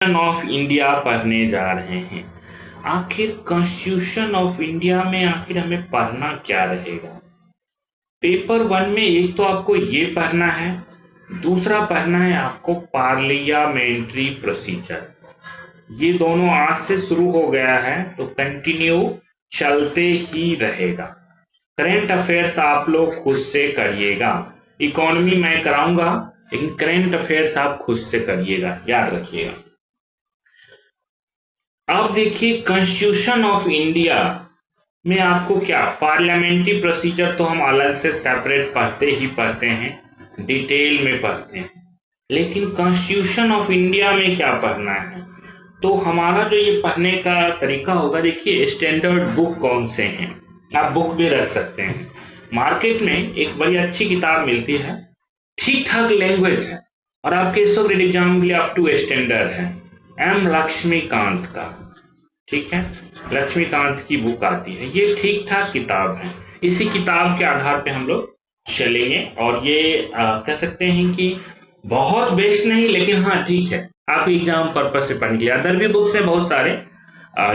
Of India पढ़ने जा रहे हैं। आखिर कॉन्स्टिट्यूशन ऑफ इंडिया में आखिर हमें पढ़ना क्या रहेगा? पेपर 1 में एक तो आपको ये पढ़ना है, दूसरा पढ़ना है आपको पार्लियामेंट्री प्रोसीजर। ये दोनों आज से शुरू हो गया है तो कंटिन्यू चलते ही रहेगा। करंट अफेयर्स आप लोग खुद से करिएगा, इकोनॉमी मैं कराऊंगा लेकिन करंट अफेयर्स आप खुद से करिएगा, याद रखिएगा। अब देखिए कॉन्स्टिट्यूशन ऑफ इंडिया में आपको क्या, पार्लियामेंट्री प्रोसीजर तो हम अलग से सेपरेट पढ़ते ही पढ़ते हैं, डिटेल में पढ़ते हैं, लेकिन कॉन्स्टिट्यूशन ऑफ इंडिया में क्या पढ़ना है? तो हमारा जो ये पढ़ने का तरीका होगा, देखिए स्टैंडर्ड बुक कौन से हैं, आप बुक भी रख सकते हैं। मार्केट में एक बड़ी अच्छी किताब मिलती है, ठीक ठाक लैंग्वेज है और आपके सॉलिड एग्जाम के लिए अप टू स्टैंडर्ड है, एम लक्ष्मीकांत का, ठीक है, लक्ष्मीकांत की बुक आती है, ये ठीक ठाक किताब है। इसी किताब के आधार पे हम लोग चलेंगे और ये कह सकते हैं कि बहुत बेस्ट नहीं लेकिन हाँ ठीक है, आप एग्जाम पर्पज से पढ़ने के लिए। अदर भी बुक्स हैं बहुत सारे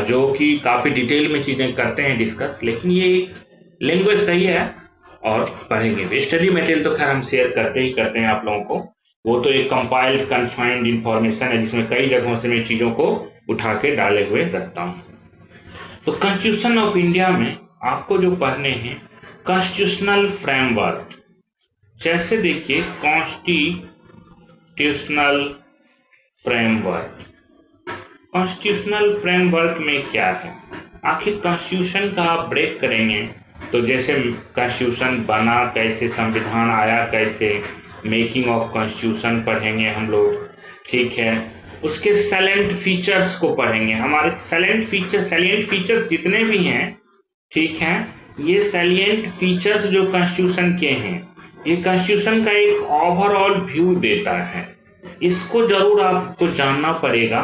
जो कि काफी डिटेल में चीजें करते हैं डिस्कस, लेकिन ये लैंग्वेज सही है और पढ़ेंगे। स्टडी मटेरियल तो खैर हम शेयर करते ही करते हैं आप लोगों को, वो तो एक कंपाइल्ड कन्फाइंड इंफॉर्मेशन है जिसमें कई जगहों से मैं चीजों को उठा के डाले हुए रखता हूं। तो कॉन्स्टिट्यूशन ऑफ इंडिया में आपको जो पढ़ने हैं कॉन्स्टिट्यूशनल फ्रेमवर्क, जैसे देखिए कॉन्स्टिट्यूशनल फ्रेमवर्क, कॉन्स्टिट्यूशनल फ्रेमवर्क में क्या है? आखिर कॉन्स्टिट्यूशन का आप ब्रेक करेंगे तो जैसे कॉन्स्टिट्यूशन बना कैसे, संविधान आया कैसे, मेकिंग ऑफ कॉन्स्टिट्यूशन पढ़ेंगे हम लोग, ठीक है, उसके सैलेंट फीचर्स को पढ़ेंगे। हमारे सैलेंट फीचर्स जितने भी हैं, ठीक है, ये सैलिएंट फीचर्स जो कॉन्स्टिट्यूशन के हैं, ये कॉन्स्टिट्यूशन का एक ओवरऑल व्यू देता है, इसको जरूर आपको जानना पड़ेगा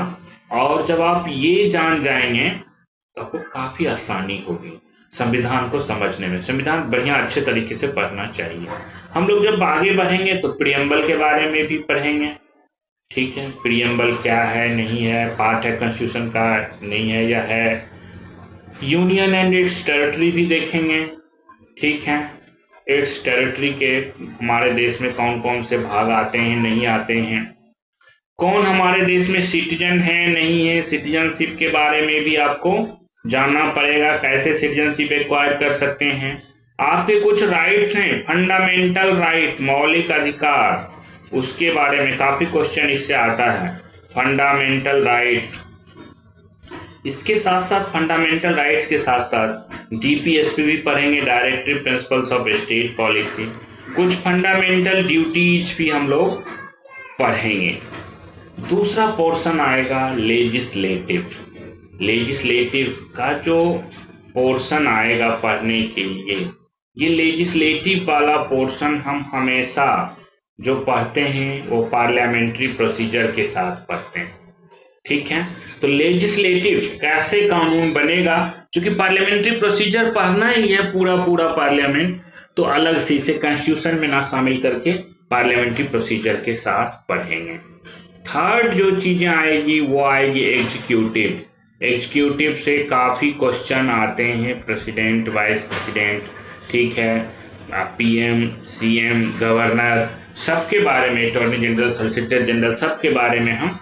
और जब आप ये जान जाएंगे तो आपको काफी आसानी होगी संविधान को समझने में। संविधान बढ़िया अच्छे तरीके से पढ़ना चाहिए। हम लोग जब आगे बढ़ेंगे तो प्रियम्बल के बारे में भी पढ़ेंगे, ठीक है, प्रियम्बल क्या है नहीं है, पार्ट है कॉन्स्टिट्यूशन का नहीं है या है, यूनियन एंड इट्स टेरिटरी भी देखेंगे, ठीक है, इट्स टेरिटरी के हमारे देश में कौन कौन से भाग आते हैं नहीं आते हैं, कौन हमारे देश में सिटीजन है नहीं है, सिटीजनशिप के बारे में भी आपको जानना पड़ेगा, कैसे सिटीजनशिप एक्वायर कर सकते हैं। आपके कुछ राइट्स हैं, फंडामेंटल राइट, मौलिक अधिकार, उसके बारे में काफी क्वेश्चन इससे आता है, फंडामेंटल राइट्स। इसके साथ साथ फंडामेंटल राइट्स के साथ साथ डीपीएसपी भी पढ़ेंगे, directive principles of state policy, कुछ फंडामेंटल ड्यूटीज भी हम लोग पढ़ेंगे। दूसरा पोर्शन आएगा लेजिस्लेटिव। लेजिस्लेटिव का जो पोर्शन आएगा पढ़ने के लिए, ये लेजिस्लेटिव वाला पोर्शन हम हमेशा जो पढ़ते हैं वो पार्लियामेंट्री प्रोसीजर के साथ पढ़ते हैं, ठीक है। तो लेजिस्लेटिव कैसे कानून बनेगा, क्योंकि पार्लियामेंट्री प्रोसीजर पढ़ना ही है पूरा पार्लियामेंट, तो अलग से इसे कॉन्स्टिट्यूशन में ना शामिल करके पार्लियामेंट्री प्रोसीजर के साथ पढ़ेंगे। थर्ड जो चीजें आएगी वो आएगी एग्जीक्यूटिव। एग्जीक्यूटिव से काफी क्वेश्चन आते हैं, प्रेसिडेंट, वाइस प्रेसिडेंट, ठीक है, पीएम, सीएम, गवर्नर, सबके बारे में, अटॉर्नी जनरल, सॉलिसिटर जनरल, सबके बारे में हम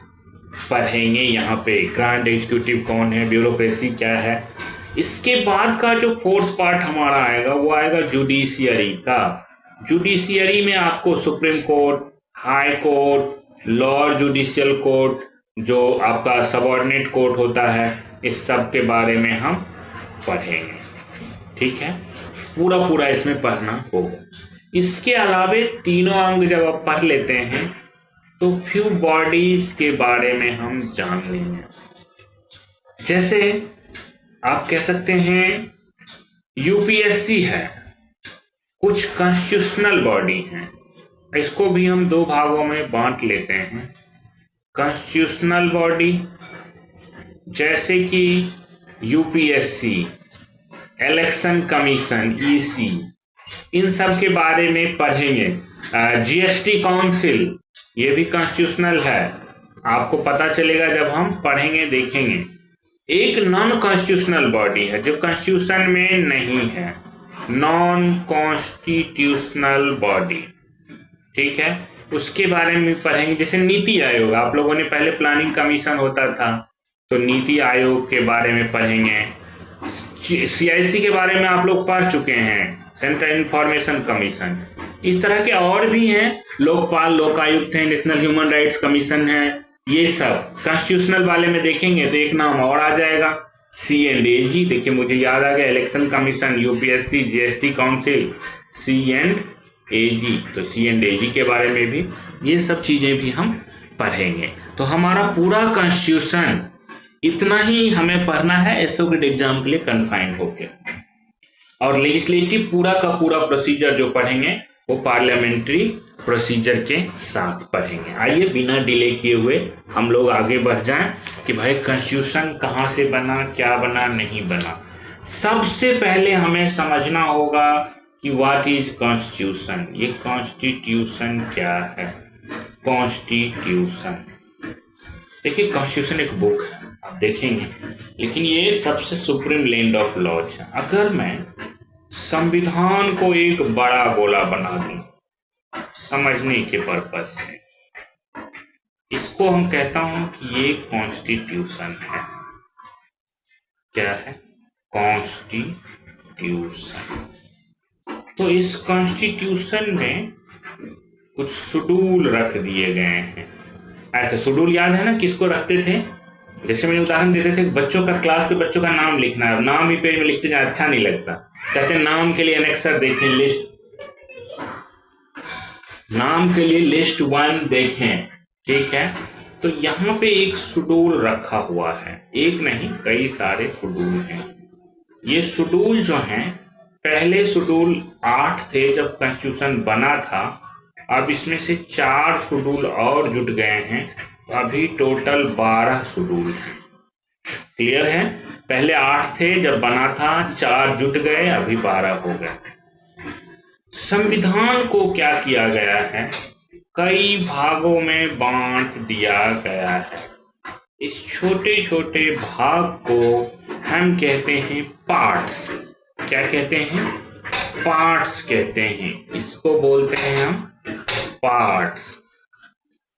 पढ़ेंगे। यहाँ पे ग्रांड एग्जीक्यूटिव कौन है, ब्यूरोक्रेसी क्या है। इसके बाद का जो फोर्थ पार्ट हमारा आएगा वो आएगा जुडिशियरी का। जुडिशियरी में आपको supreme court, high court, Lord judicial court, जो आपका सबऑर्डिनेट कोर्ट होता है, इस सब के बारे में हम पढ़ेंगे, ठीक है, पूरा इसमें पढ़ना होगा। इसके अलावे तीनों अंग जब आप पढ़ लेते हैं तो फ्यू बॉडीज के बारे में हम जान लेंगे। जैसे आप कह सकते हैं यूपीएससी है, कुछ कॉन्स्टिट्यूशनल बॉडी हैं, इसको भी हम दो भागों में बांट लेते हैं। कॉन्स्टिट्यूशनल बॉडी जैसे कि यूपीएससी, इलेक्शन कमीशन, ईसी, इन सब के बारे में पढ़ेंगे। जीएसटी काउंसिल, ये भी कॉन्स्टिट्यूशनल है, आपको पता चलेगा जब हम पढ़ेंगे देखेंगे। एक नॉन कॉन्स्टिट्यूशनल बॉडी है जो कॉन्स्टिट्यूशन में नहीं है, नॉन कॉन्स्टिट्यूशनल बॉडी, ठीक है, उसके बारे में पढ़ेंगे। जैसे नीति आयोग, आप लोगों ने पहले प्लानिंग कमीशन होता था तो नीति आयोग के बारे में पढ़ेंगे। CIC के बारे में आप लोग पढ़ चुके हैं, सेंट्रल इंफॉर्मेशन कमीशन। इस तरह के और भी हैं, लोकपाल, लोकायुक्त है, नेशनल ह्यूमन राइट्स कमीशन है। ये सब कॉन्स्टिट्यूशनल वाले में देखेंगे तो एक नाम और आ जाएगा, C&AG। देखिए मुझे याद आ गया, election commission, UPSC, GST council, C&AG। तो C&AG के बारे में भी ये सब चीजें भी हम पढ़ेंगे। तो हमारा पूरा कॉन्स्टिट्यूशन इतना ही हमें पढ़ना है एसओ एग्जाम के लिए कन्फाइंड होके। और लेजिस्लेटिव पूरा का पूरा प्रोसीजर जो पढ़ेंगे वो पार्लियामेंट्री प्रोसीजर के साथ पढ़ेंगे। आइए बिना डिले किए हुए हम लोग आगे बढ़ जाएं कि भाई कॉन्स्टिट्यूशन कहाँ से बना, क्या बना, नहीं बना। सबसे पहले हमें समझना होगा कि व्हाट इज कॉन्स्टिट्यूशन। ये कॉन्स्टिट्यूशन क्या है? कॉन्स्टिट्यूशन, देखिए कॉन्स्टिट्यूशन एक बुक है, आप देखेंगे, लेकिन ये सबसे सुप्रीम लैंड ऑफ लॉज है। अगर मैं संविधान को एक बड़ा गोला बना दूं समझने के पर्पज से, इसको हम कहता हूं कि ये कॉन्स्टिट्यूशन है। क्या है? कॉन्स्टिट्यूशन। तो इस कॉन्स्टिट्यूशन में कुछ शेड्यूल रख दिए गए हैं। ऐसे शेड्यूल याद है ना किसको रखते थे? जैसे मैंने उदाहरण देते थे, बच्चों का, क्लास के बच्चों का नाम लिखना है, नाम ही पेज में लिखते जाए अच्छा नहीं लगता, कहते हैं नाम के लिए एनेक्सर देखें, लिस्ट, नाम के लिए लिस्ट 1 देखें, ठीक है। तो यहाँ पे एक शेड्यूल रखा हुआ है, एक नहीं कई सारे शेड्यूल हैं। ये शेड्यूल जो हैं, पहले शेड्यूल 8 थे जब कॉन्स्टिट्यूशन बना था, अब इसमें से 4 शेड्यूल और जुट गए हैं, अभी टोटल 12 शेड्यूल हैं। क्लियर है? पहले 8 थे जब बना था, 4 जुट गए, अभी 12 हो गए। संविधान को क्या किया गया है? कई भागों में बांट दिया गया है। इस छोटे छोटे भाग को हम कहते हैं पार्ट्स। क्या कहते हैं? पार्ट्स कहते हैं। इसको बोलते हैं हम पार्ट्स।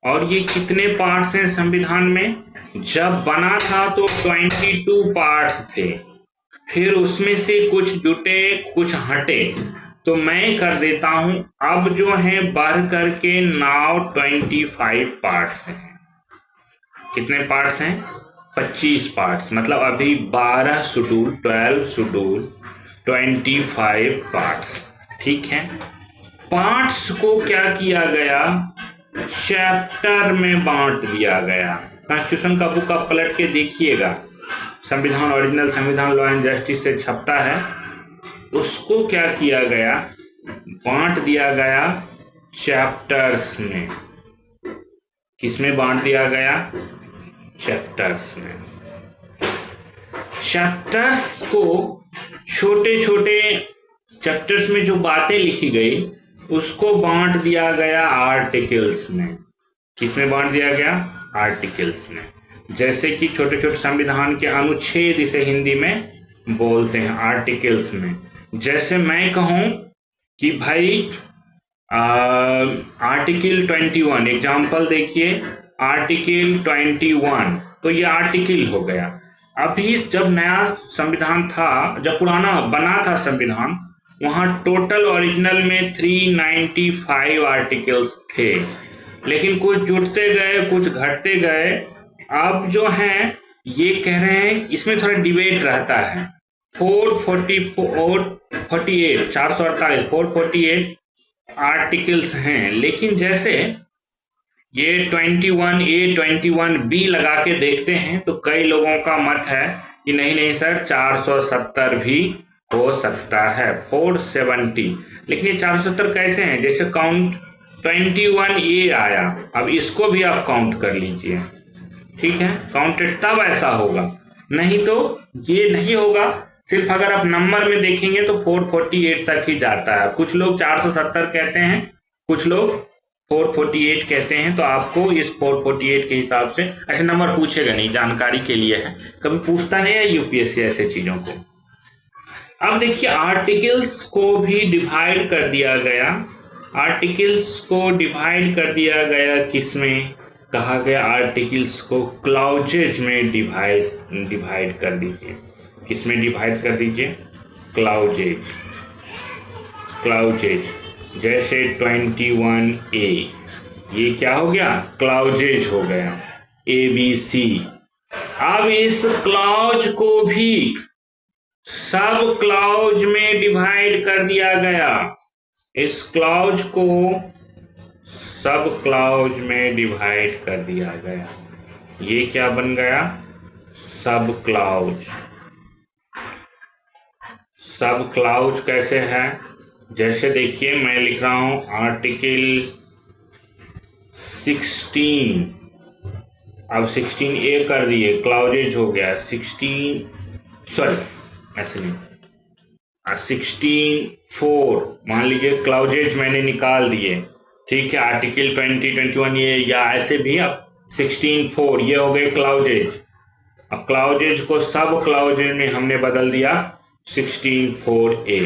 और ये कितने पार्ट्स हैं संविधान में? जब बना था तो 22 पार्ट्स थे, फिर उसमें से कुछ जुटे कुछ हटे, तो मैं कर देता हूं अब जो है बढ़ करके नाउ 25 पार्ट्स हैं। कितने पार्ट्स हैं? 25 पार्ट्स, मतलब अभी 12 शेड्यूल, 12 शेड्यूल, 25 पार्ट्स, ठीक है। पार्ट्स को क्या किया गया? चैप्टर में बांट दिया गया। कॉन्स्टिट्यूशन का बुक आप पलट के देखिएगा, संविधान ओरिजिनल संविधान लॉ एंड जस्टिस से छपता है, उसको क्या किया गया? बांट दिया गया चैप्टर्स में। किसमें बांट दिया गया? चैप्टर्स में। चैप्टर्स को छोटे छोटे चैप्टर्स में जो बातें लिखी गई उसको बांट दिया गया आर्टिकल्स में। किसमें बांट दिया गया? आर्टिकल्स में। जैसे कि छोटे छोटे संविधान के अनुच्छेद इसे हिंदी में बोलते हैं, आर्टिकल्स में। जैसे मैं कहूं कि भाई आर्टिकल 21, एग्जाम्पल देखिए, आर्टिकल 21, तो ये आर्टिकल हो गया। अभी जब नया संविधान था, जब पुराना बना था संविधान, वहां टोटल ओरिजिनल में 395 आर्टिकल्स थे, लेकिन कुछ जुड़ते गए कुछ घटते गए। अब जो है ये कह रहे हैं, इसमें थोड़ा डिबेट रहता है। 448 आर्टिकल्स हैं, लेकिन जैसे ये 21A 21B लगा के देखते हैं तो कई लोगों का मत है कि नहीं नहीं सर 470 भी हो सकता है, 470। लेकिन ये 470 कैसे हैं? जैसे काउंट 21A आया, अब इसको भी आप काउंट कर लीजिए, ठीक है, काउंटेड तब ऐसा होगा, नहीं तो ये नहीं होगा। सिर्फ अगर आप नंबर में देखेंगे तो 448 तक ही जाता है। कुछ लोग 470 कहते हैं, कुछ लोग 448 कहते हैं, तो आपको इस 448 के हिसाब से, ऐसे नंबर पूछेगा नहीं, जानकारी के लिए है, कभी पूछता नहीं है यूपीएससी ऐसे चीजों को। अब देखिए आर्टिकल्स को भी डिवाइड कर दिया गया। आर्टिकल्स को डिवाइड कर दिया गया किसमें, कहा गया आर्टिकल्स को क्लाउजेज में डिवाइड कर दीजिए। किसमें डिवाइड कर दीजिए, क्लाउजेज। क्लाउजेज जैसे 21A, ये क्या हो गया, क्लाउजेज हो गया, ABC। अब इस क्लाउज को भी सब क्लाउज में डिवाइड कर दिया गया। इस क्लाउज को सब क्लाउज में डिवाइड कर दिया गया। ये क्या बन गया, सब क्लाउज। सब क्लाउज कैसे है, जैसे देखिए मैं लिख रहा हूं आर्टिकल 16, अब 16A कर दिए, क्लाउजेज हो गया 16, सॉरी ऐसे नहीं, 16(4) मान लीजिए क्लाउजेज मैंने निकाल दिए, ठीक है, आर्टिकल 20, 21A या ऐसे भी। अब 16(4) ये हो गए क्लाउजेज। अब क्लाउजेज को सब क्लाउजेज में हमने बदल दिया 16(4)A।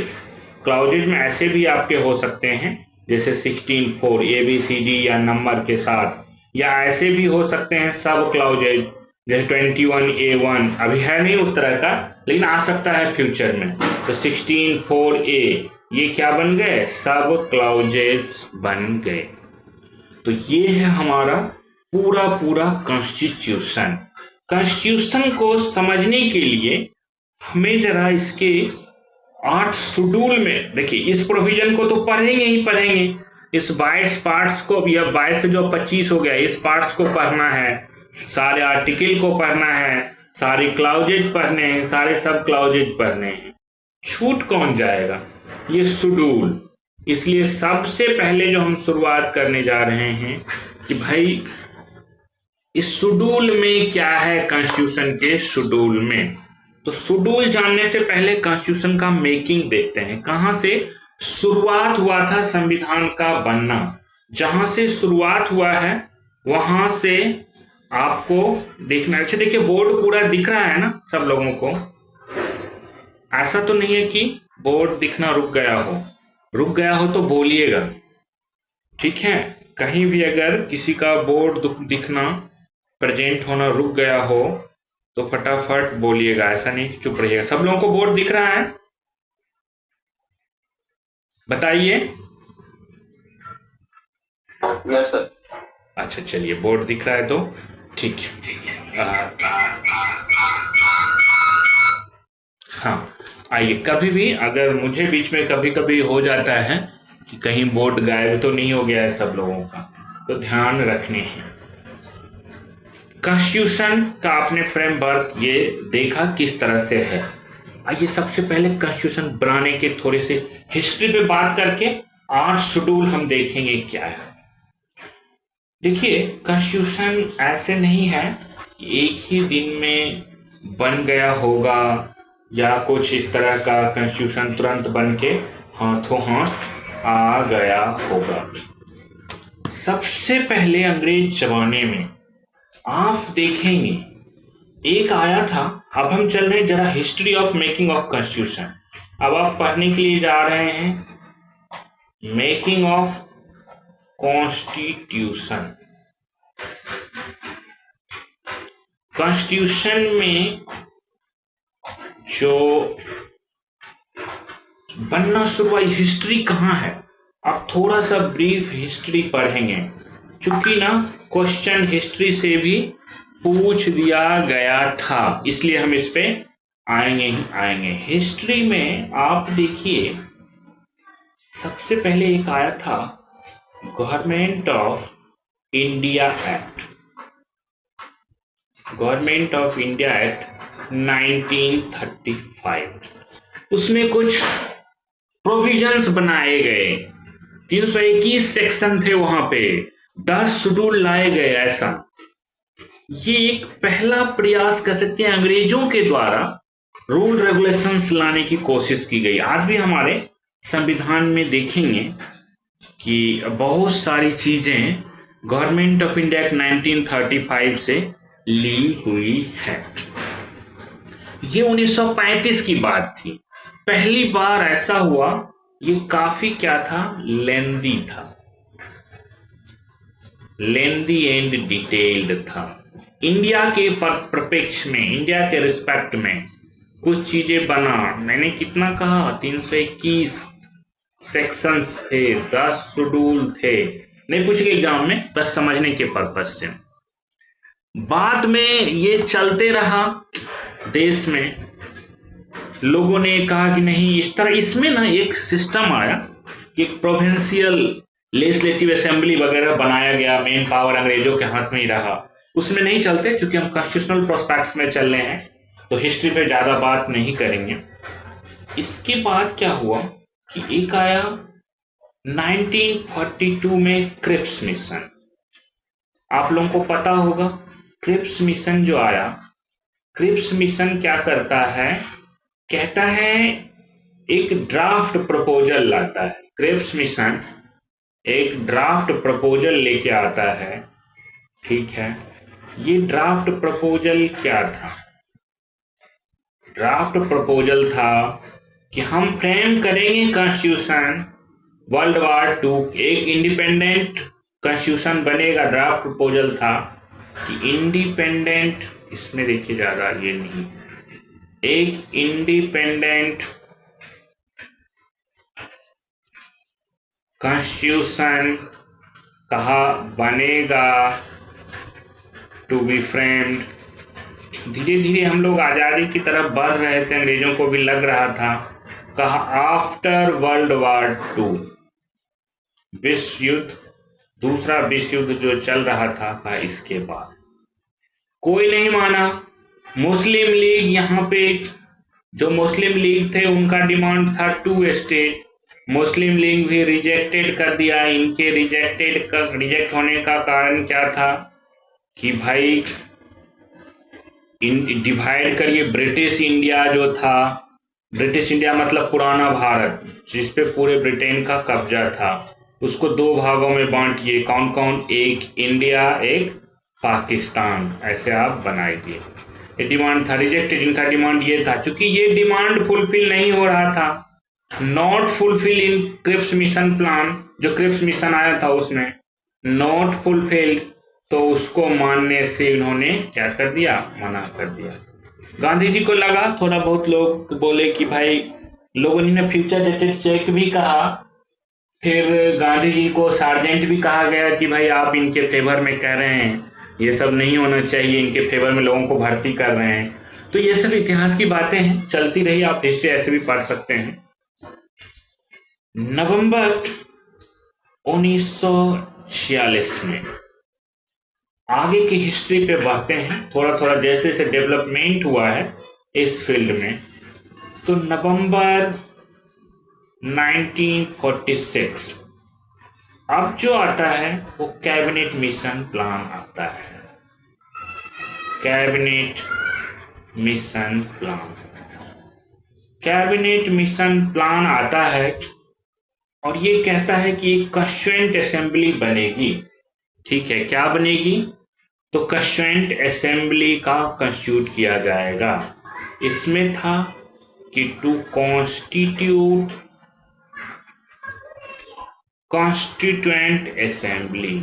क्लाउजेज में ऐसे भी आपके हो सकते हैं जैसे 16(4) ABCD या नंबर के साथ, या ऐसे भी हो सकते हैं सब क्लाउजेज जैसे 21A1, अभी है नहीं उस तरह का, लेकिन आ सकता है फ्यूचर में। तो 16(4)A ये क्या बन गए, सब क्लाउजेज बन गए। तो ये है हमारा पूरा पूरा कॉन्स्टिट्यूशन। कॉन्स्टिट्यूशन को समझने के लिए हमें जरा इसके 8 शेड्यूल में देखिए, इस प्रोविजन को तो पढ़ेंगे ही पढ़ेंगे, इस 22 पार्ट्स को, या 22 से जो 25 हो गया, इस पार्ट्स को पढ़ना है, सारे आर्टिकल को पढ़ना है, सारे क्लाउजेज पढ़ने हैं, सारे सब क्लाउजेज पढ़ने हैं, छूट कौन जाएगा, ये शेड्यूल। इसलिए सबसे पहले जो हम शुरुआत करने जा रहे हैं कि भाई इस शेड्यूल में क्या है, कॉन्स्टिट्यूशन के शेड्यूल में। तो शेड्यूल जानने से पहले कॉन्स्टिट्यूशन का मेकिंग देखते हैं, कहां से शुरुआत हुआ था संविधान का बनना। जहां से शुरुआत हुआ है वहां से आपको देखना। अच्छा देखिए बोर्ड पूरा दिख रहा है ना सब लोगों को, ऐसा तो नहीं है कि बोर्ड दिखना रुक गया हो तो बोलिएगा, ठीक है। कहीं भी अगर किसी का बोर्ड दिखना, प्रेजेंट होना रुक गया हो तो फटाफट बोलिएगा, ऐसा नहीं कि चुप रहिएगा। सब लोगों को बोर्ड दिख रहा है, बताइए। Yes sir. अच्छा चलिए, बोर्ड दिख रहा है तो ठीक है। हाँ आइए, कभी भी अगर मुझे बीच में कभी कभी हो जाता है कि कहीं बोर्ड गायब तो नहीं हो गया है सब लोगों का, तो ध्यान रखने हैं। कॉन्स्टिट्यूशन का आपने फ्रेमवर्क ये देखा किस तरह से है। आइए सबसे पहले कॉन्स्टिट्यूशन बनाने के थोड़े से हिस्ट्री पे बात करके 8 शेड्यूल हम देखेंगे क्या है। देखिए कॉन्स्टिट्यूशन ऐसे नहीं है कि एक ही दिन में बन गया होगा, या कुछ इस तरह का कॉन्स्टिट्यूशन तुरंत बन के हाथों हाथ आ गया होगा। सबसे पहले अंग्रेज जमाने में आप देखेंगे एक आया था। अब हम चल रहे हैं जरा history of making of constitution. अब आप पढ़ने के लिए जा रहे हैं मेकिंग ऑफ कॉन्स्टिट्यूशन। कॉन्स्टिट्यूशन में जो बनना शुरू हुआ, हिस्ट्री कहाँ है, अब थोड़ा सा ब्रीफ हिस्ट्री पढ़ेंगे, क्योंकि ना क्वेश्चन हिस्ट्री से भी पूछ दिया गया था, इसलिए हम इस पे आएंगे ही आएंगे। हिस्ट्री में आप देखिए सबसे पहले एक आया था government of India act. Government of India act 1935। उसमें कुछ प्रोविजंस बनाए गए, 321 सेक्शन थे वहां पे, 10 शेड्यूल लाए गए। ऐसा ये एक पहला प्रयास कर सकते हैं, अंग्रेजों के द्वारा रूल रेगुलेशंस लाने की कोशिश की गई। आज भी हमारे संविधान में देखेंगे कि बहुत सारी चीजें गवर्नमेंट ऑफ इंडिया एक्ट 1935 से ली हुई है। ये 1935 की बात थी, पहली बार ऐसा हुआ। ये काफी क्या था, लेंदी था, लेंदी एंड डिटेल्ड था। इंडिया के परिप्रेक्ष्य में, इंडिया के रिस्पेक्ट में कुछ चीजें बना। मैंने कितना कहा, 321 सेक्शंस थे, 10 शेड्यूल थे। नहीं पूछेगा एग्जाम में, बस समझने के पर्पज से। बाद में ये चलते रहा देश में, लोगों ने कहा कि नहीं इस तरह। इसमें ना एक सिस्टम आया कि एक प्रोविंशियल लेजिस्लेटिव असेंबली वगैरह बनाया गया, मेन पावर अंग्रेजों के हाथ में ही रहा। उसमें नहीं चलते, क्योंकि हम कॉन्स्टिट्यूशनल प्रोस्पेक्ट्स में चल रहे हैं, तो हिस्ट्री पे ज्यादा बात नहीं करेंगे। इसके बाद क्या हुआ कि एक आया 1942 में क्रिप्स मिशन। आप लोगों को पता होगा क्रिप्स मिशन जो आया, क्रिप्स मिशन क्या करता है, कहता है एक ड्राफ्ट प्रपोजल लाता है। क्रिप्स मिशन एक ड्राफ्ट प्रपोजल लेके आता है, ठीक है। ये ड्राफ्ट प्रपोजल क्या था, ड्राफ्ट प्रपोजल था कि हम फ्रेम करेंगे कॉन्स्टिट्यूशन वर्ल्ड वार 2, एक इंडिपेंडेंट कॉन्स्टिट्यूशन बनेगा। ड्राफ्ट प्रपोजल था कि इंडिपेंडेंट, इसमें देखिए ज्यादा ये नहीं, एक इंडिपेंडेंट कॉन्स्टिट्यूशन कहा बनेगा टू बी फ्रेम्ड। धीरे धीरे हम लोग आजादी की तरफ बढ़ रहे थे, अंग्रेजों को भी लग रहा था। कहा आफ्टर वर्ल्ड वार 2, विश्व युद्ध, दूसरा विश्व युद्ध जो चल रहा था, कहा इसके बाद। कोई नहीं माना। मुस्लिम लीग, यहाँ पे जो मुस्लिम लीग थे उनका डिमांड था 2 स्टेट। मुस्लिम लीग भी रिजेक्टेड कर दिया। इनके रिजेक्ट होने का कारण क्या था कि भाई डिवाइड करिए। ब्रिटिश इंडिया जो था, ब्रिटिश इंडिया मतलब पुराना भारत, जिस पे पूरे ब्रिटेन का कब्जा था, उसको 2 भागों में बांटिए। कौन कौन, एक इंडिया, एक पाकिस्तान, ऐसे आप बनाए दिए। ये डिमांड था, रिजेक्टेड। इनका डिमांड ये था, क्योंकि ये डिमांड फुलफिल नहीं हो रहा था, not fulfil in Cripps mission plan. जो क्रिप्स मिशन आया था उसमें नॉट फुलफिल्ड, तो उसको मानने से इन्होंने क्या कर दिया, मना कर दिया। गांधी जी को लगा, थोड़ा बहुत लोग बोले कि भाई, लोगों ने फ्यूचर डेटेड चेक भी कहा। फिर गांधी जी को सार्जेंट भी कहा गया कि भाई आप इनके फेवर में कह रहे हैं, ये सब नहीं होना चाहिए, इनके फेवर में लोगों को भर्ती कर रहे हैं। तो ये सब इतिहास की बातें हैं, चलती रही, आप हिस्ट्री ऐसे भी पढ़ सकते हैं। नवंबर 1946 में आगे की हिस्ट्री पे बढ़ते हैं, थोड़ा थोड़ा जैसे जैसे डेवलपमेंट हुआ है इस फील्ड में। तो नवंबर 1946 अब जो आता है वो कैबिनेट मिशन प्लान आता है। Cabinet mission plan, cabinet mission plan आता है और ये कहता है कि एक कॉन्स्टिट्यूएंट असेंबली बनेगी। ठीक है, क्या बनेगी, तो कॉन्स्टिट्यूएंट असेंबली का कंस्टिट्यूट किया जाएगा। इसमें था कि टू कॉन्स्टिट्यूट कॉन्स्टिट्यूएंट असेंबली।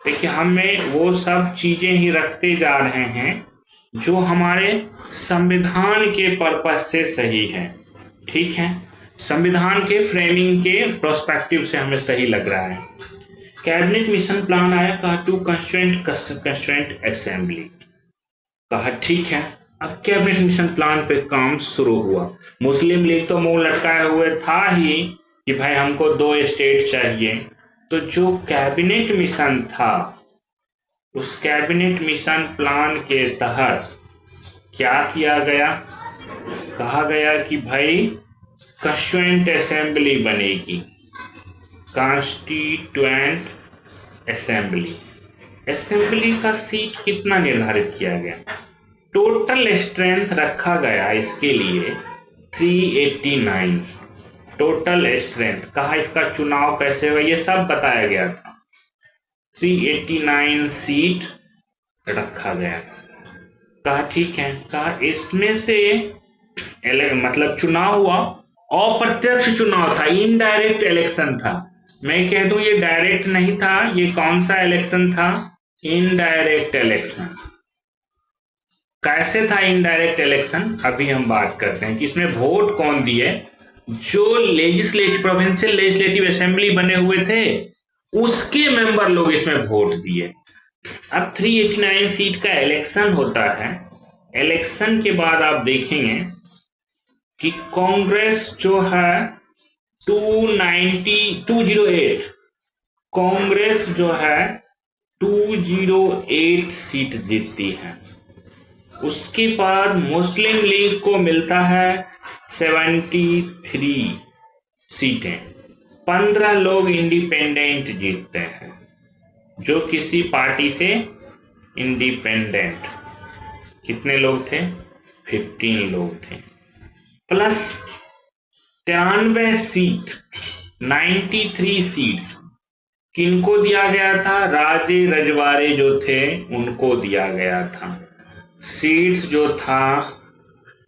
देखिए, हमें वो सब चीजें ही रखते जा रहे हैं जो हमारे संविधान के पर्पस से सही है। ठीक है, संविधान के फ्रेमिंग के प्रोस्पेक्टिव से हमें सही लग रहा है। कैबिनेट मिशन प्लान आया, कहा टू कॉन्स्टिट्यूएंट असेंबली। कहा ठीक है, अब कैबिनेट मिशन प्लान पे काम शुरू हुआ। मुस्लिम लीग तो मुंह लटकाए हुए था ही कि भाई हमको 2 स्टेट चाहिए। तो जो कैबिनेट मिशन था, उस कैबिनेट मिशन प्लान के तहत क्या किया गया, कहा गया कि भाई कॉन्स्टिट्यूएंट असेंबली बनेगी। कॉन्स्टिट्यूएंट असेंबली, असेंबली का सीट कितना निर्धारित किया गया, टोटल स्ट्रेंथ रखा गया इसके लिए 389। टोटल स्ट्रेंथ, कहा इसका चुनाव कैसे हुआ, ये सब बताया गया था। 389 सीट रखा गया। कहा ठीक है, कहा इसमें से मतलब चुनाव हुआ, अप्रत्यक्ष चुनाव था, इनडायरेक्ट इलेक्शन था। मैं कह दूं ये डायरेक्ट नहीं था, ये कौन सा इलेक्शन था, इनडायरेक्ट इलेक्शन। कैसे था इनडायरेक्ट इलेक्शन, अभी हम बात करते हैं कि इसमें वोट कौन दिए। जो लेजिस्लेटिव प्रोविंशियल लेजिस्लेटिव असेंबली बने हुए थे उसके मेंबर लोग इसमें वोट दिए। अब 389 सीट का इलेक्शन होता है। इलेक्शन के बाद आप देखेंगे कि कांग्रेस जो है 208 कांग्रेस जो है 208 सीट जीतती है। उसके बाद मुस्लिम लीग को मिलता है 73 सीटें। 15 लोग इंडिपेंडेंट जीतते हैं, जो किसी पार्टी से इंडिपेंडेंट। कितने लोग थे, 15 लोग थे, प्लस 93 सीट, 93 सीट्स किनको दिया गया था, राजे रजवाड़े जो थे उनको दिया गया था। सीट्स जो था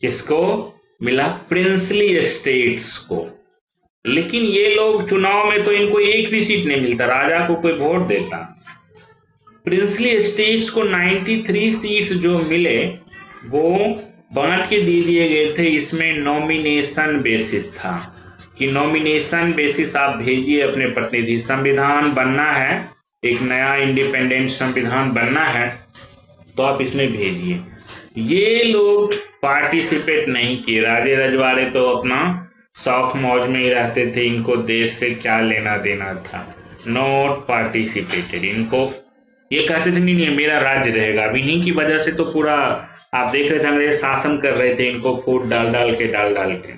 किसको मिला, प्रिंसली स्टेट्स को। लेकिन ये लोग चुनाव में तो इनको एक भी सीट नहीं मिलता, राजा को कोई वोट देता। प्रिंसली स्टेट्स को 93 सीट्स जो मिले वो बांट के दे दिए गए थे। इसमें नॉमिनेशन बेसिस था कि नॉमिनेशन बेसिस आप भेजिए अपने प्रतिनिधि। संविधान बनना है, एक नया इंडिपेंडेंट संविधान बनना है तो आप इसमें भेजिए। ये लोग पार्टिसिपेट नहीं किए। राजे रजवाड़े तो अपना शौक मौज में ही रहते थे, इनको देश से क्या लेना देना था। Not participated. इनको ये कहते थे नहीं मेरा राज्य रहेगा। अब इन्हीं की वजह से तो पूरा आप देख रहे थे अंग्रेज शासन कर रहे थे, इनको फूट डाल डाल के।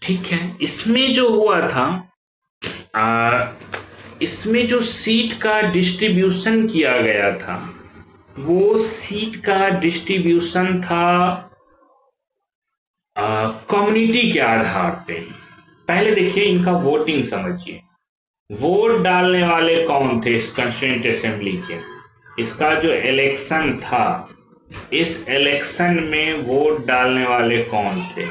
ठीक है, इसमें जो हुआ था इसमें जो सीट का डिस्ट्रीब्यूशन किया गया था वो सीट का डिस्ट्रीब्यूशन था कम्युनिटी के आधार पे। पहले देखिए इनका वोटिंग समझिए। वोट डालने वाले कौन थे इस कंस्टिट्यूएंट असेंबली के। इसका जो इलेक्शन था, इस इलेक्शन में वोट डालने वाले कौन थे।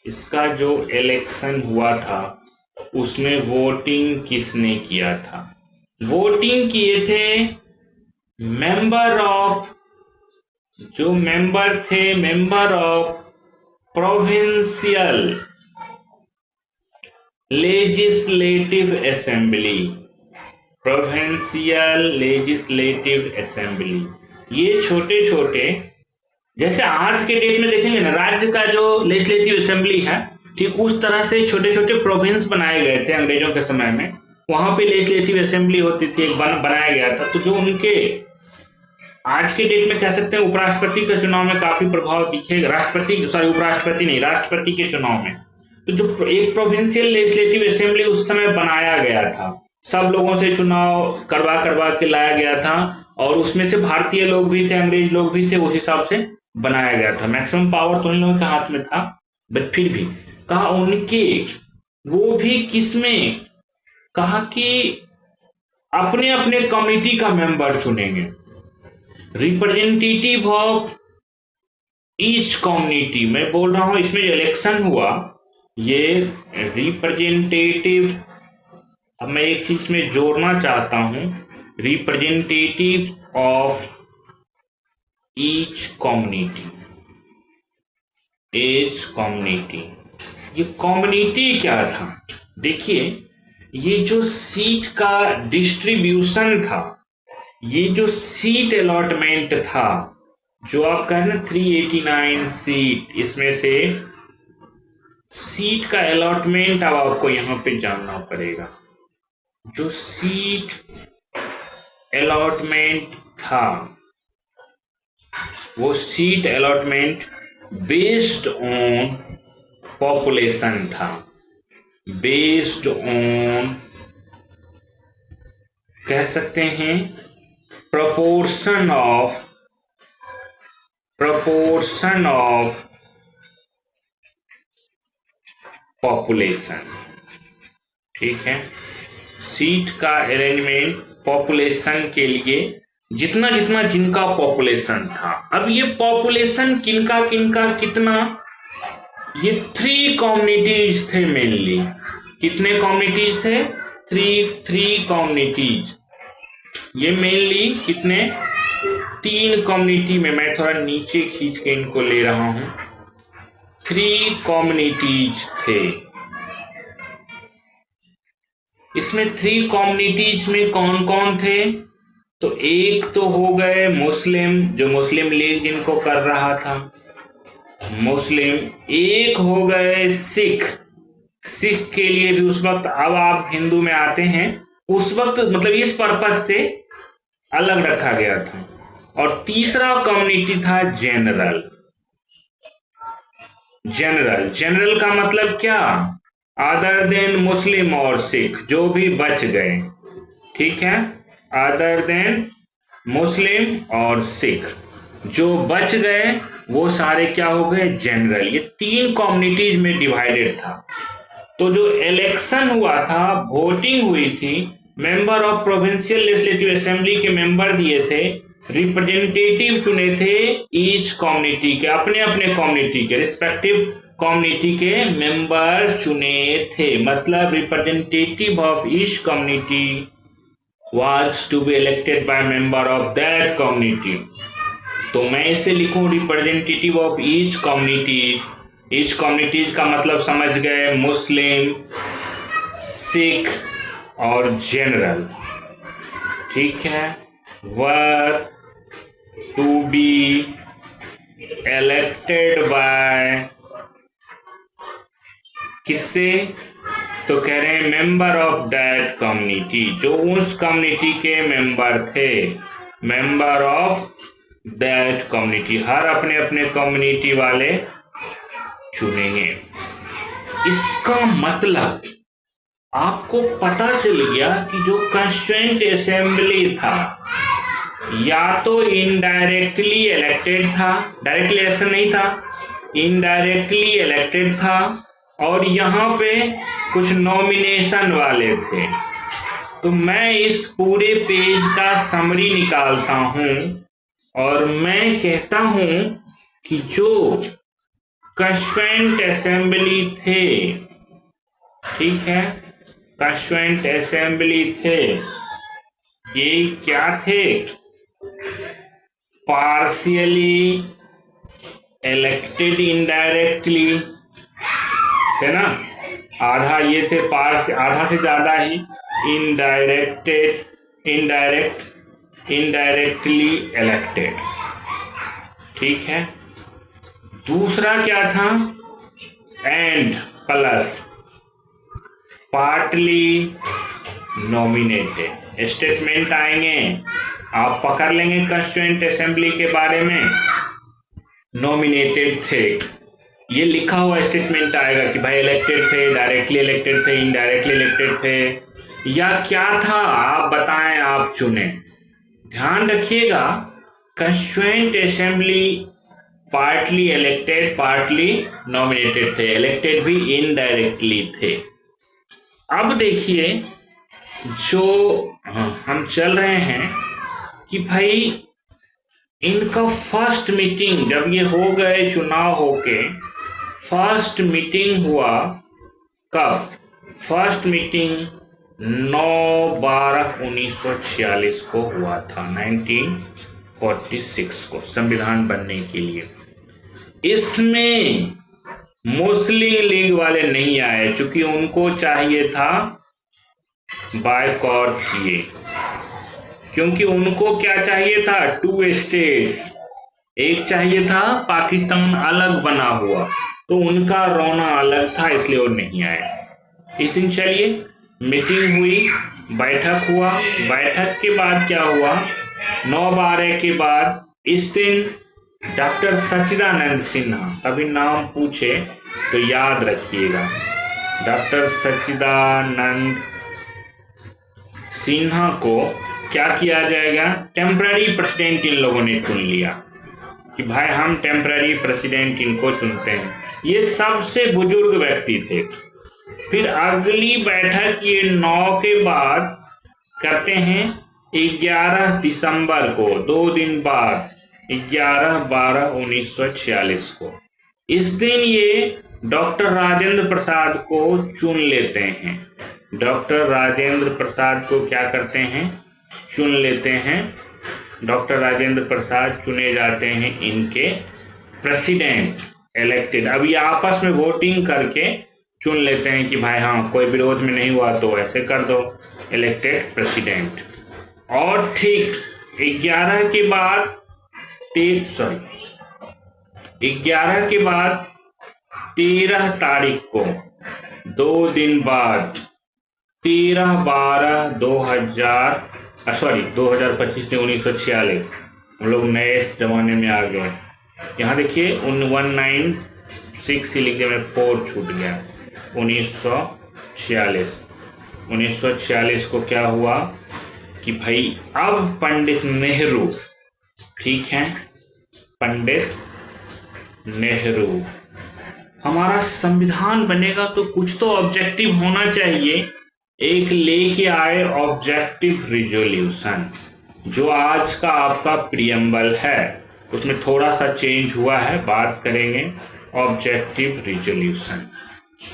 इसका जो इलेक्शन हुआ था उसमें वोटिंग किसने किया था, वोटिंग किए थे मेंबर ऑफ, जो मेंबर थे member of provincial legislative assembly. Provincial legislative assembly, ये छोटे छोटे, जैसे आज के डेट में देखेंगे ना राज्य का जो लेजिस्लेटिव असेंबली है, ठीक उस तरह से छोटे छोटे प्रोविंस बनाए गए थे अंग्रेजों के समय में। वहां पे लेजिस्लेटिव असेंबली होती थी, एक बनाया गया था। तो जो उनके आज के डेट में कह सकते हैं उपराष्ट्रपति के चुनाव में काफी प्रभाव दिखेगा। उपराष्ट्रपति नहीं, राष्ट्रपति के चुनाव में। तो जो एक प्रोविंशियल लेजिस्लेटिव असेंबली उस समय बनाया गया था, सब लोगों से चुनाव करवा के लाया गया था, और उसमें से भारतीय लोग भी थे, अंग्रेज लोग भी थे, उस हिसाब से बनाया गया था। मैक्सिमम पावर तो इन लोगों के हाथ में था, बट फिर भी कहा उनके, वो भी किसमें, कहा कि अपने अपने कमिटी का मेंबर चुनेंगे, रिप्रेजेंटेटिव ऑफ ईच कम्युनिटी। मैं बोल रहा हूं इसमें जो इलेक्शन हुआ ये रिप्रेजेंटेटिव, अब मैं एक चीज में जोड़ना चाहता हूं, representative of each community. Each community, ये कम्युनिटी क्या था, देखिए ये जो सीट का डिस्ट्रीब्यूशन था, ये जो सीट अलॉटमेंट था, जो आप कह रहे 389 सीट, इसमें से सीट का अलॉटमेंट अब आपको यहां पे जानना पड़ेगा। जो सीट अलॉटमेंट था वो seat allotment based on population था, बेस्ड ऑन कह सकते हैं proportion of पॉपुलेशन, ठीक है। सीट का अरेंजमेंट पॉपुलेशन के लिए जितना जितना जिनका पॉपुलेशन था। अब ये पॉपुलेशन किनका किनका कितना, ये 3 कम्युनिटीज थे मेनली। कितने कम्युनिटीज थे? 3 कम्युनिटीज। ये मेनली कितने? 3 कम्युनिटी में, मैं थोड़ा नीचे खींच के इनको ले रहा हूं, 3 कम्युनिटीज थे। इसमें 3 कम्युनिटीज में कौन कौन थे? तो एक तो हो गए मुस्लिम, जो मुस्लिम लीग जिनको कर रहा था मुस्लिम। एक हो गए सिख, सिख के लिए भी उस वक्त, अब आप हिंदू में आते हैं, उस वक्त मतलब इस पर्पज से अलग रखा गया था। और तीसरा कम्युनिटी था जनरल। जनरल, जनरल का मतलब क्या? अदर देन मुस्लिम और सिख, जो भी बच गए, ठीक है, अदर देन मुस्लिम और सिख जो बच गए वो सारे क्या हो गए? जनरल। ये 3 कम्युनिटीज में डिवाइडेड था। तो जो इलेक्शन हुआ था, वोटिंग हुई थी, member of provincial legislative assembly के मेंबर दिए थे, रिप्रेजेंटेटिव चुने थे ईच कम्युनिटी के, अपने अपने कम्युनिटी के, रिस्पेक्टिव कम्युनिटी के मेंबर चुने थे। मतलब representative of each community was to be elected by member of that community। तो मैं इसे लिखूं representative of each community. Each communities का मतलब समझ गए, मुस्लिम, सिख और जनरल, ठीक है। वर टू बी इलेक्टेड बाय, किससे? तो कह रहे हैं मेंबर ऑफ दैट कम्युनिटी, जो उस कम्युनिटी के मेंबर थे, मेंबर ऑफ दैट कम्युनिटी। हर अपने अपने कम्युनिटी वाले चुनेंगे। इसका मतलब आपको पता चल गया कि जो कॉन्स्टिट्यूएंट असेंबली था, या तो इनडायरेक्टली इलेक्टेड था, डायरेक्टली इलेक्शन नहीं था, इनडायरेक्टली इलेक्टेड था, और यहाँ पे कुछ नॉमिनेशन वाले थे। तो मैं इस पूरे पेज का समरी निकालता हूं और मैं कहता हूं कि जो कॉन्स्टिट्यूएंट असेंबली थे, ठीक है, कॉन्स्टिट्यूएंट असेंबली थे, ये क्या थे? पार्शियली इलेक्टेड इनडायरेक्टली, है ना, आधा ये थे आधा से ज्यादा ही इनडायरेक्टली इलेक्टेड, ठीक है। दूसरा क्या था? And plus partly nominated. Statement आएंगे, आप पकड़ लेंगे कॉन्स्टिट्यूएंट असेंबली के बारे में, नॉमिनेटेड थे, ये लिखा हुआ स्टेटमेंट आएगा कि भाई इलेक्टेड थे, डायरेक्टली इलेक्टेड थे, इनडायरेक्टली इलेक्टेड थे, या क्या था आप बताएं, आप चुने। ध्यान रखिएगा, constituent assembly partly elected, partly nominated थे, इलेक्टेड भी इनडायरेक्टली थे। अब देखिए, जो हम चल रहे हैं कि भाई इनका फर्स्ट मीटिंग जब ये हो गए, चुनाव होके फर्स्ट मीटिंग हुआ कब? फर्स्ट मीटिंग 9/12/1946 को हुआ था, 1946 को, संविधान बनने के लिए। इसमें मुस्लिम लीग वाले नहीं आए, क्योंकि उनको चाहिए था बायकॉट किए, क्योंकि उनको क्या चाहिए था? 2 स्टेट्स, एक चाहिए था पाकिस्तान अलग बना हुआ, तो उनका रोना अलग था, इसलिए वो नहीं आए। इस दिन चलिए मीटिंग हुई, बैठक हुआ, बैठक के बाद क्या हुआ? 9/12 के बाद इस दिन डॉक्टर सच्चिदानंद सिन्हा, कभी नाम पूछे तो याद रखिएगा, डॉक्टर सच्चिदानंद सिन्हा को क्या किया जाएगा? टेम्पररी प्रेसिडेंट इन लोगों ने चुन लिया कि भाई हम टेम्पररी प्रेसिडेंट इनको चुनते हैं। ये सबसे बुजुर्ग व्यक्ति थे, फिर अगली बैठक ये 9 के बाद करते हैं 11 दिसंबर को, 2 दिन बाद 11/12/1946 को। इस दिन ये डॉक्टर राजेंद्र प्रसाद को चुन लेते हैं। डॉक्टर राजेंद्र प्रसाद को क्या करते हैं? चुन लेते हैं। डॉक्टर राजेंद्र प्रसाद चुने जाते हैं इनके प्रेसिडेंट, इलेक्टेड। अब ये आपस में वोटिंग करके चुन लेते हैं कि भाई हाँ कोई विरोध में नहीं हुआ तो ऐसे कर दो, इलेक्टेड प्रेसिडेंट। और ठीक 11 के बाद 13 तारीख को, 2 दिन बाद 2025 ने 1946, हम लोग नए जमाने में आ गए। यहाँ देखिए 196 ही लिखे में 4 छूट गया। 1946 को क्या हुआ कि भाई अब पंडित नेहरू, ठीक है, पंडित नेहरू, हमारा संविधान बनेगा तो कुछ तो ऑब्जेक्टिव होना चाहिए। एक लेके आए ऑब्जेक्टिव रिजोल्यूशन, जो आज का आपका प्रियम्बल है उसमें थोड़ा सा चेंज हुआ है, बात करेंगे। ऑब्जेक्टिव रिजोल्यूशन,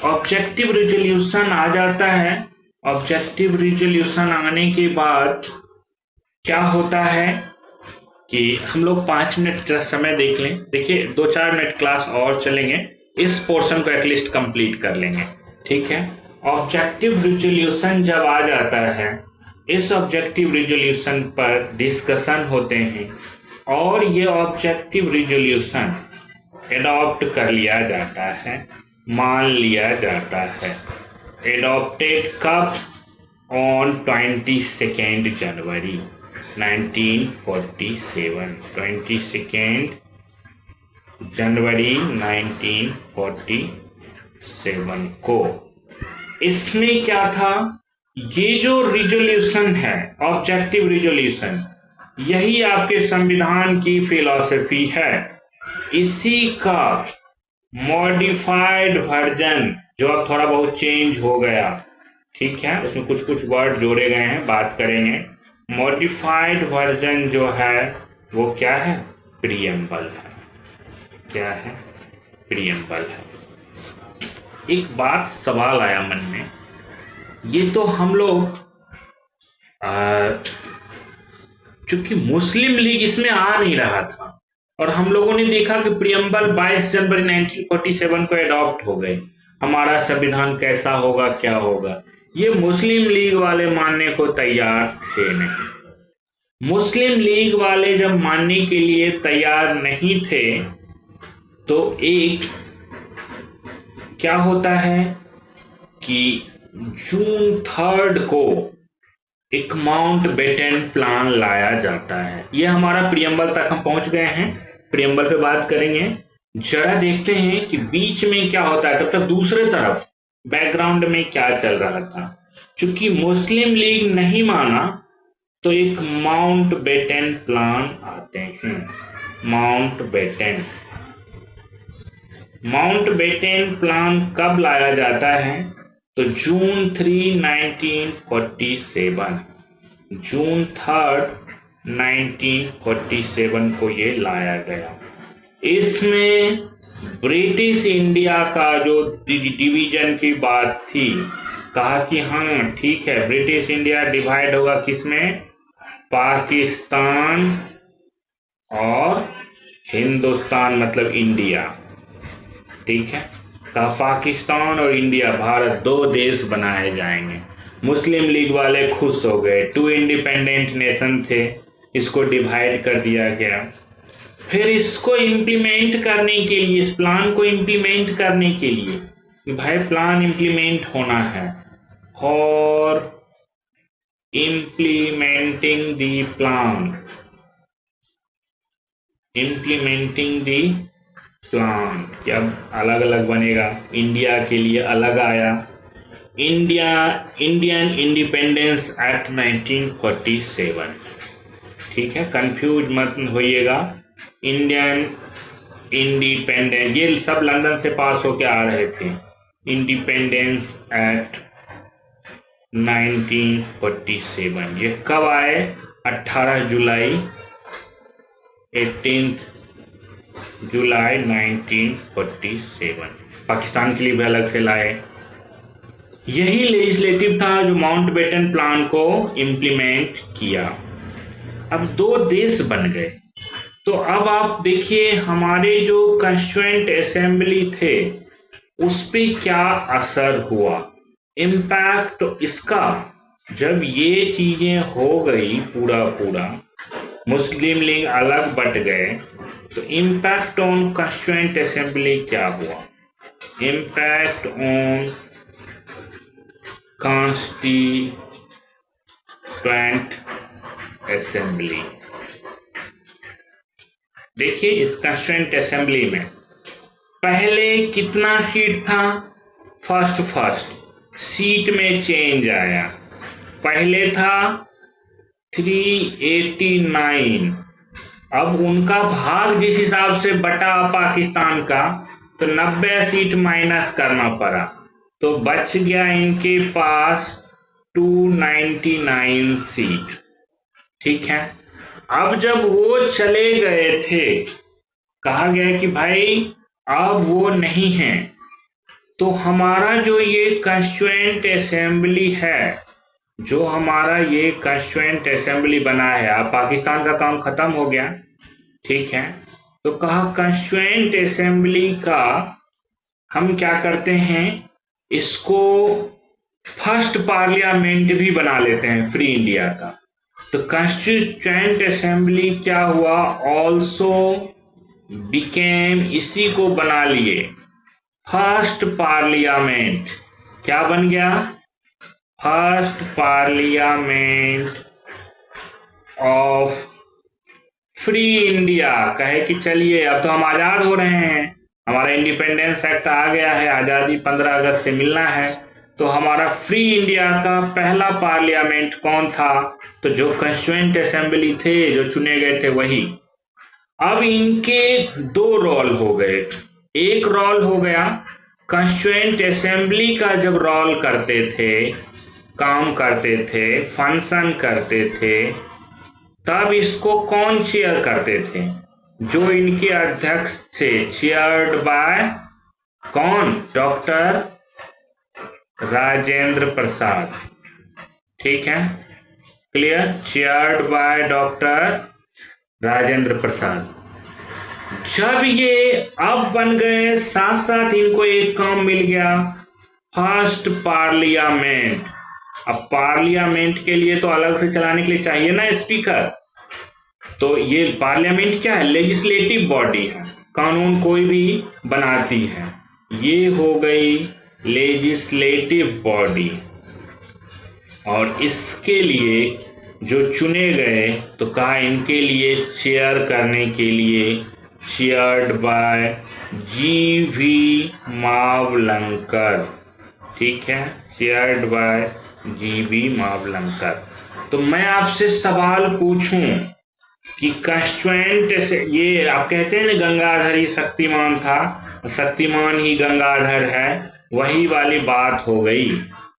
ऑब्जेक्टिव रिजोल्यूशन आ जाता है। ऑब्जेक्टिव रिजोल्यूशन आने के बाद क्या होता है कि हम लोग 5 मिनट समय देख लें। देखिए 2-4 मिनट क्लास और चलेंगे, इस पोर्शन को एटलीस्ट कंप्लीट कर लेंगे, ठीक है। ऑब्जेक्टिव रिजोल्यूशन जब आ जाता है, इस ऑब्जेक्टिव रिजोल्यूशन पर डिस्कशन होते हैं और ये ऑब्जेक्टिव रिजोल्यूशन एडॉप्ट कर लिया जाता है, मान लिया जाता है। एडॉप्टेड कब? ऑन 22 जनवरी 1947, 22 जनवरी 1947 को। इसमें क्या था, ये जो रिजोल्यूशन है, ऑब्जेक्टिव रिजोल्यूशन, यही आपके संविधान की फिलॉसफी है। इसी का मॉडिफाइड वर्जन, जो अब थोड़ा बहुत चेंज हो गया, ठीक है, उसमें कुछ कुछ वर्ड जोड़े गए हैं, बात करेंगे। मॉडिफाइड वर्जन जो है वो क्या है? प्रियम्बल है। क्या है? प्रियम्बल है। एक बात सवाल आया मन में, ये तो हम लोग चूंकि मुस्लिम लीग इसमें आ नहीं रहा था और हम लोगों ने देखा कि प्रियम्बल 22 जनवरी 1947 को एडॉप्ट हो गए, हमारा संविधान कैसा होगा, क्या होगा, ये मुस्लिम लीग वाले मानने को तैयार थे नहीं। मुस्लिम लीग वाले जब मानने के लिए तैयार नहीं थे तो एक क्या होता है कि जून 3 को एक माउंट बेटन प्लान लाया जाता है। ये हमारा प्रियम्बल तक हम पहुंच गए हैं, प्रियम्बल पे बात करेंगे। जरा देखते हैं कि बीच में क्या होता है, तब तक दूसरे तरफ बैकग्राउंड में क्या चल रहा था। चूंकि मुस्लिम लीग नहीं माना तो एक माउंट बेटन प्लान आते हैं। माउंट बेटन प्लान कब लाया जाता है? तो जून 3, 1947, जून 3, 1947 को ये लाया गया। इसमें ब्रिटिश इंडिया का जो डिवीजन की बात थी, कहा कि हाँ ठीक है, ब्रिटिश इंडिया डिवाइड होगा किसमें? पाकिस्तान और हिंदुस्तान, मतलब इंडिया, ठीक है। कहा पाकिस्तान और इंडिया, भारत, 2 देश बनाए जाएंगे। मुस्लिम लीग वाले खुश हो गए, 2 इंडिपेंडेंट नेशन थे, इसको डिवाइड कर दिया गया। फिर इसको इम्प्लीमेंट करने के लिए, इस प्लान को इम्प्लीमेंट करने के लिए, कि भाई प्लान इम्प्लीमेंट होना है, और इम्प्लीमेंटिंग द प्लान, कि अब अलग अलग बनेगा, इंडिया के लिए अलग आया, इंडियन इंडिपेंडेंस एक्ट 1947, ठीक है, कंफ्यूज मत होइएगा। इंडियन इंडिपेंडेंस, ये सब लंदन से पास होके आ रहे थे, इंडिपेंडेंस एक्ट 1947। ये कब आए? 18 जुलाई 18 जुलाई 1947। पाकिस्तान के लिए भी अलग से लाए। यही लेजिस्लेटिव था जो माउंटबेटन प्लान को इम्प्लीमेंट किया। अब दो देश बन गए। तो अब आप देखिए हमारे जो कॉन्स्टिट्यूएंट असेंबली थे उस पे क्या असर हुआ, इम्पैक्ट इसका। जब ये चीजें हो गई पूरा मुस्लिम लीग अलग बट गए तो इम्पैक्ट ऑन कॉन्स्टिट्यूएंट असेंबली क्या हुआ? Impact on constituent assembly. देखिए इस कॉन्स्टिट्यूएंट असेंबली में पहले कितना सीट था? फर्स्ट सीट में चेंज आया। पहले था 389, अब उनका भाग जिस हिसाब से बटा पाकिस्तान का तो 90 सीट माइनस करना पड़ा, तो बच गया इनके पास 299 सीट। ठीक है। अब जब वो चले गए थे, कहा गया कि भाई अब वो नहीं है, तो हमारा जो ये कॉन्स्टिट्यूएंट असेंबली है, जो हमारा ये कॉन्स्टिट्यूएंट असेंबली बना है, अब पाकिस्तान का काम खत्म हो गया। ठीक है। तो कहा कॉन्स्टिट्यूएंट असेंबली का हम क्या करते हैं, इसको फर्स्ट पार्लियामेंट भी बना लेते हैं फ्री इंडिया का। तो कॉन्स्टिट्यूएंट असेंबली क्या हुआ, ऑल्सो बिकेम, इसी को बना लिए फर्स्ट पार्लियामेंट। क्या बन गया? First parliament of free India. कहे कि चलिए अब तो हम आजाद हो रहे हैं, हमारा इंडिपेंडेंस एक्ट आ गया है, आजादी 15 अगस्त से मिलना है, तो हमारा फ्री इंडिया का पहला पार्लियामेंट कौन था? तो जो कॉन्स्टिट्यूएंट असेंबली थे, जो चुने गए थे वही। अब इनके दो रोल हो गए। एक रोल हो गया कॉन्स्टिट्यूएंट असेंबली का, जब रोल करते थे, काम करते थे, फंक्शन करते थे, तब इसको कौन चेयर करते थे? जो इनके अध्यक्ष थे, चेयर्ड बाय कौन? डॉक्टर राजेंद्र प्रसाद। ठीक है, clear? Chaired by doctor Rajendra Prasad. जब ये अब बन गए, साथ साथ इनको एक काम मिल गया, फर्स्ट पार्लियामेंट। अब पार्लियामेंट के लिए तो अलग से चलाने के लिए चाहिए ना स्पीकर, तो ये पार्लियामेंट क्या है? लेजिस्लेटिव बॉडी है, कानून कोई भी बनाती है। ये हो गई लेजिस्लेटिव बॉडी, और इसके लिए जो चुने गए तो कहा इनके लिए चेयर करने के लिए चेयर्ड बाय जी.वी. मावलंकर। ठीक है, चेयर्ड बाय जी.वी. मावलंकर। तो मैं आपसे सवाल पूछूं कि कॉन्स्टिट्यूएंट से, ये आप कहते हैं ना गंगाधर ही शक्तिमान था, शक्तिमान ही गंगाधर है, वही वाली बात हो गई।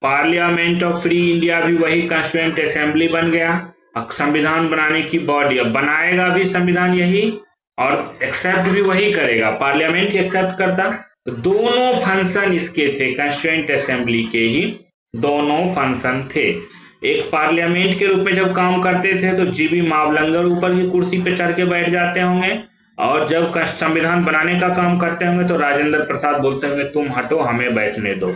पार्लियामेंट ऑफ फ्री इंडिया भी वही कॉन्स्टिट्यूएंट असेंबली बन गया, संविधान बनाने की बॉडी। अब बनाएगा भी संविधान यही और एक्सेप्ट भी वही करेगा, पार्लियामेंट ही एक्सेप्ट करता। तो दोनों फंक्शन इसके थे, कॉन्स्टिट्यूएंट असेंबली के ही दोनों फंक्शन थे। एक पार्लियामेंट के रूप में जब काम करते थे तो जी.वी. मावलंकर ऊपर की कुर्सी पे चढ़ के बैठ जाते होंगे, और जब संविधान बनाने का काम करते होंगे तो राजेंद्र प्रसाद बोलते होंगे तुम हटो, हमें बैठने दो।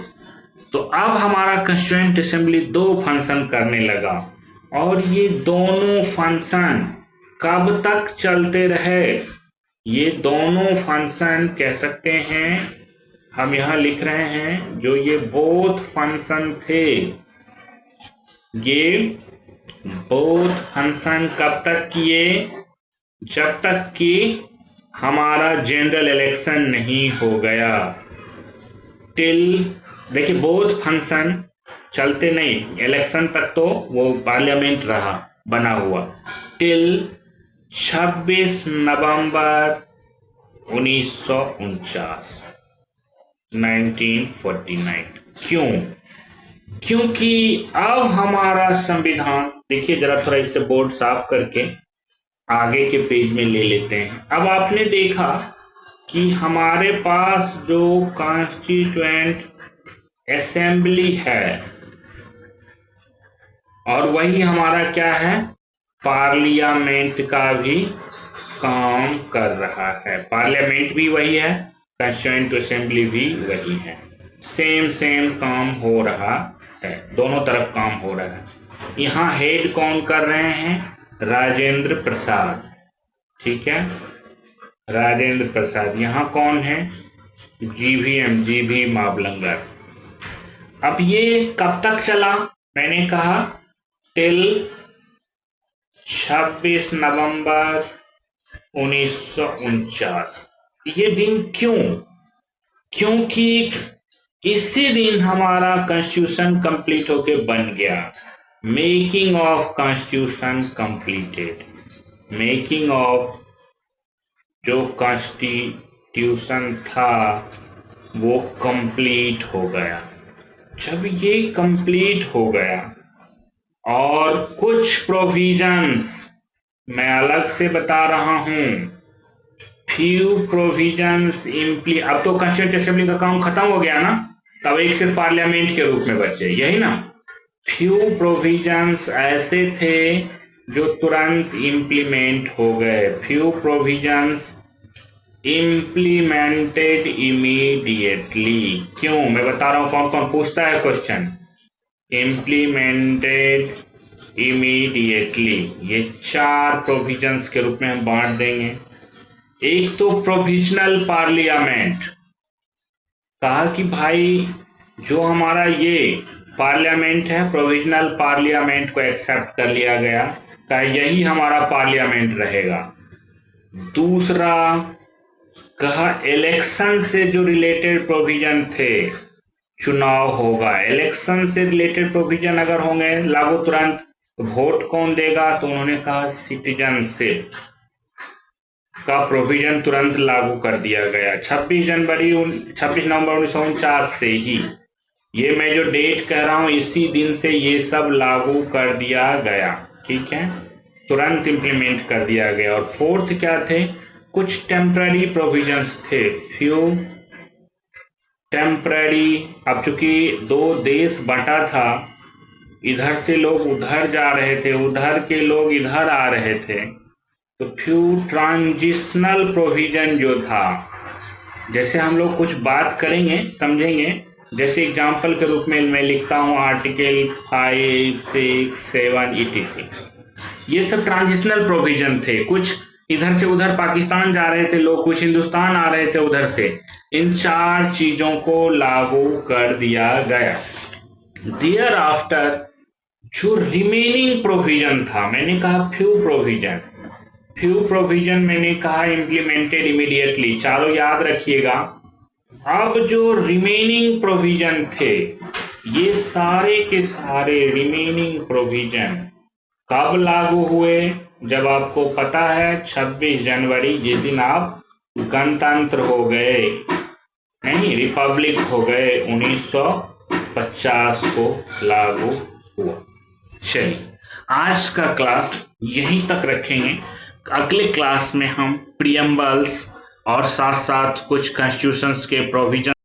तो अब हमारा कॉन्स्टिट्यूएंट असेंबली दो फंक्शन करने लगा, और ये दोनों फंक्शन कब तक चलते रहे? ये दोनों फंक्शन कह सकते हैं, हम यहां लिख रहे हैं, जो ये बोथ फंक्शन थे, ये बोथ फंक्शन कब तक किए? जब तक कि हमारा जनरल इलेक्शन नहीं हो गया। टिल, देखिए बोथ फंक्शन चलते नहीं, इलेक्शन तक तो वो पार्लियामेंट रहा बना हुआ, टिल 26 नवंबर 1949। 1949। क्यों? क्योंकि अब हमारा संविधान, देखिए जरा थोड़ा इससे बोर्ड साफ करके आगे के पेज में ले लेते हैं। अब आपने देखा कि हमारे पास जो कॉन्स्टिट्यूएंट असेंबली है और वही हमारा क्या है, पार्लियामेंट का भी काम कर रहा है। पार्लियामेंट भी वही है, कॉन्स्टिट्यूएंट असेंबली भी वही है, सेम काम हो रहा है, दोनों तरफ काम हो रहा है। यहाँ हेड कौन कर रहे हैं, राजेंद्र प्रसाद, ठीक है, राजेंद्र प्रसाद। यहाँ कौन है, जीवी मावलंकर। अब ये कब तक चला, मैंने कहा टिल 26 नवंबर 1949। ये दिन क्यों? क्योंकि इसी दिन हमारा कॉन्स्टिट्यूशन कंप्लीट होके बन गया। Making of constitution completed, making of जो कॉन्स्टिट्यूशन था वो कंप्लीट हो गया। जब ये कंप्लीट हो गया और कुछ प्रोविजंस मैं अलग से बता रहा हूं, फ्यू प्रोविजंस अब तो कॉन्स्टिट्यूएंट असेंबली का काम खत्म हो गया ना, तब एक सिर्फ पार्लियामेंट के रूप में बचे, यही ना। फ्यू प्रोविजंस ऐसे थे जो तुरंत इंप्लीमेंट हो गए, फ्यू प्रोविजंस इम्प्लीमेंटेड इमीडिएटली। क्यों, मैं बता रहा हूं, कौन कौन पूछता है क्वेश्चन। इम्प्लीमेंटेड इमीडिएटली, ये 4 प्रोविजंस के रूप में हम बांट देंगे। एक तो प्रोविजनल पार्लियामेंट, कहा कि भाई जो हमारा ये पार्लियामेंट है, प्रोविजनल पार्लियामेंट को एक्सेप्ट कर लिया गया, कहा यही हमारा पार्लियामेंट रहेगा। दूसरा, कहा इलेक्शन से जो रिलेटेड प्रोविजन थे, चुनाव होगा, इलेक्शन से रिलेटेड प्रोविजन अगर होंगे लागू तुरंत, वोट कौन देगा, तो उन्होंने कहा सिटीजनशिप का प्रोविजन तुरंत लागू कर दिया गया 26 नवंबर 1949 से ही। ये मैं जो डेट कह रहा हूं, इसी दिन से ये सब लागू कर दिया गया, ठीक है, तुरंत इंप्लीमेंट कर दिया गया। और फोर्थ क्या थे, कुछ टेम्पररी प्रोविजंस थे, फ्यू टेम्पररी। अब चूंकि 2 देश बटा था, इधर से लोग उधर जा रहे थे, उधर के लोग इधर आ रहे थे, तो फ्यू ट्रांजिशनल प्रोविजन जो था, जैसे हम लोग कुछ बात करेंगे समझेंगे, जैसे एग्जांपल के रूप में मैं लिखता हूं आर्टिकल 5, 6, 7 etc। ये सब ट्रांजिशनल प्रोविजन थे, कुछ इधर से उधर पाकिस्तान जा रहे थे लोग, कुछ हिंदुस्तान आ रहे थे उधर से, इन 4 चीजों को लागू कर दिया गया। देयर आफ्टर जो रिमेनिंग प्रोविजन था, मैंने कहा फ्यू प्रोविजन मैंने कहा इम्प्लीमेंटेड इमीडिएटली, चारों याद रखिएगा। अब जो रिमेनिंग प्रोविजन थे, ये सारे के सारे रिमेनिंग प्रोविजन कब लागू हुए, जब आपको पता है 26 जनवरी, जिस दिन आप गणतंत्र हो गए, नहीं रिपब्लिक हो गए, 1950 को लागू हुआ। चलिए आज का क्लास यहीं तक रखेंगे। अगले क्लास में हम प्रीएम्बल्स और साथ साथ कुछ कॉन्स्टिट्यूशंस के प्रोविजन